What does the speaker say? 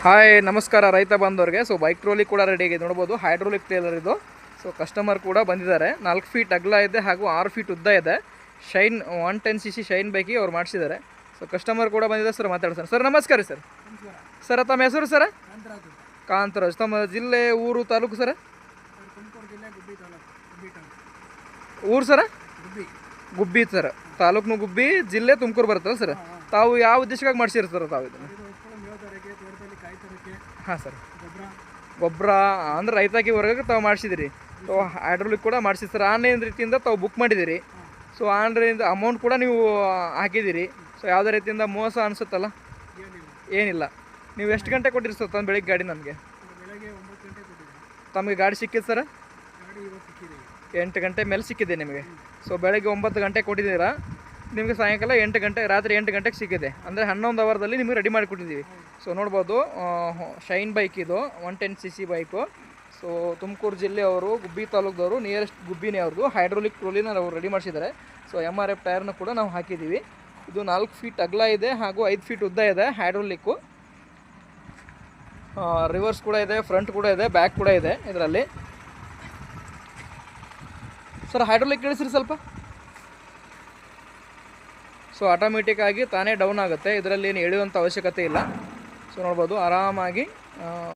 Hi ನಮಸ್ಕಾರ ರೈತ ಬಾಂಧವರಿಗೆ. ಸೊ ಬೈಕ್ ಟ್ರೋಲಿ ಕೂಡ ರೆಡಿ ಆಗಿದೆ ನೋಡ್ಬೋದು. ಹೈಡ್ರೋಲಿಕ್ ಟ್ರೇಲರ್ ಇದು. ಸೊ ಕಸ್ಟಮರ್ ಕೂಡ ಬಂದಿದ್ದಾರೆ. 4 ಫೀಟ್ ಅಗಲ ಇದೆ ಹಾಗೂ 6 ಫೀಟ್ ಉದ್ದ ಇದೆ. ಶೈನ್ 110cc ಶೈನ್ ಬೈಕಿಗೆ ಅವ್ರು ಮಾಡಿಸಿದ್ದಾರೆ. ಸೊ ಕಸ್ಟಮರ್ ಕೂಡ ಬಂದಿದ್ದಾರೆ. ಸರ್ ಮಾತಾಡ್ತಾರೆ. ಸರ್ ನಮಸ್ಕಾರ ಸರ್. ಸರ್ ತಮ್ಮ ಹೆಸರು ಸರ್? ಕಾಂತರಾಜ್. ತಮ್ಮ ಜಿಲ್ಲೆ, ಊರು, ತಾಲೂಕು ಸರ್? ಊರು ಸರ? ಗುಬ್ಬಿ ಸರ್. ತಾಲೂಕು ಗುಬ್ಬಿ, ಜಿಲ್ಲೆ ತುಮಕೂರು ಬರುತ್ತಲ್ಲ ಸರ್. ತಾವು ಯಾವ ಉದ್ದೇಶಕ್ಕಾಗಿ ಮಾಡಿಸಿರಿ ಸರ್ ತಾವು ಇದನ್ನು? ಹಾಂ ಸರ್. ಗೊಬ್ಬರ ಅಂದ್ರೆ ರೈತಾಕಿ ವರ್ಗಕ್ಕೆ ತಾವು ಮಾಡಿಸಿದಿರಿ. ಸೊ ಹೈಡ್ರೋಲಿಕ್ ಕೂಡ ಮಾಡಿಸಿರಿ ಸರ್. ಆನ್ಲೈನ್ ರೀತಿಯಿಂದ ತಾವು ಬುಕ್ ಮಾಡಿದ್ದೀರಿ. ಸೊ ಆನ್ಲೈನಿಂದ ಅಮೌಂಟ್ ಕೂಡ ನೀವು ಹಾಕಿದ್ದೀರಿ. ಸೊ ಯಾವುದೇ ರೀತಿಯಿಂದ ಮೋಸ ಅನಿಸುತ್ತಲ್ಲ? ಏನಿಲ್ಲ. ನೀವು ಎಷ್ಟು ಗಂಟೆ ಕೊಟ್ಟಿರಿ ಸರ್ ತಮ್ಮ ಬೆಳಿಗ್ಗೆ ಗಾಡಿ? ನಮಗೆ ತಮಗೆ ಗಾಡಿ ಸಿಕ್ಕಿದೆ ಸರ್? 8 ಗಂಟೆ ಮೇಲೆ ಸಿಕ್ಕಿದೆ ನಿಮಗೆ. ಸೊ ಬೆಳಗ್ಗೆ 9 ಗಂಟೆ ಕೊಟ್ಟಿದ್ದೀರಾ, ನಿಮಗೆ ಸಾಯಂಕಾಲ 8 ಗಂಟೆ, ರಾತ್ರಿ 8 ಗಂಟೆಗೆ ಸಿಕ್ಕಿದೆ. ಅಂದರೆ 11 ಅವರ್ದಲ್ಲಿ ನಿಮಗೆ ರೆಡಿ ಮಾಡಿಕೊಟ್ಟಿದ್ದೀವಿ. ಸೊ ನೋಡ್ಬೋದು, ಶೈನ್ ಬೈಕ್ ಇದು 110cc ಬೈಕು. ಸೊ ತುಮಕೂರು ಜಿಲ್ಲೆಯವರು, ಗುಬ್ಬಿ ತಾಲೂಕದವರು, ನಿಯರೆಸ್ಟ್ ಗುಬ್ಬಿನೇ ಅವ್ರದ್ದು. ಹೈಡ್ರೋಲಿಕ್ ಟ್ರೋಲಿನ ನಾವು ರೆಡಿ ಮಾಡಿಸಿದ್ದಾರೆ. ಸೊ MRF ಟೈರ್ನ ಕೂಡ ನಾವು ಹಾಕಿದ್ದೀವಿ. ಇದು 4 ಫೀಟ್ ಅಗಲ ಇದೆ ಹಾಗೂ 5 ಫೀಟ್ ಉದ್ದ ಇದೆ. ಹೈಡ್ರೋಲಿಕ್ಕು ರಿವರ್ಸ್ ಕೂಡ ಇದೆ, ಫ್ರಂಟ್ ಕೂಡ ಇದೆ, ಬ್ಯಾಕ್ ಕೂಡ ಇದೆ ಇದರಲ್ಲಿ. ಸರ್ ಹೈಡ್ರೋಲಿಕ್ ಇಳಿಸ್ರಿ ಸ್ವಲ್ಪ. ಸೊ ಆಟೋಮೆಟಿಕ್ ಆಗಿ ತಾನೇ ಡೌನ್ ಆಗುತ್ತೆ. ಇದರಲ್ಲಿ ಏನು ಎಳೆಯುವಂಥ ಅವಶ್ಯಕತೆ ಇಲ್ಲ. ಸೊ ನೋಡ್ಬೋದು ಆರಾಮಾಗಿ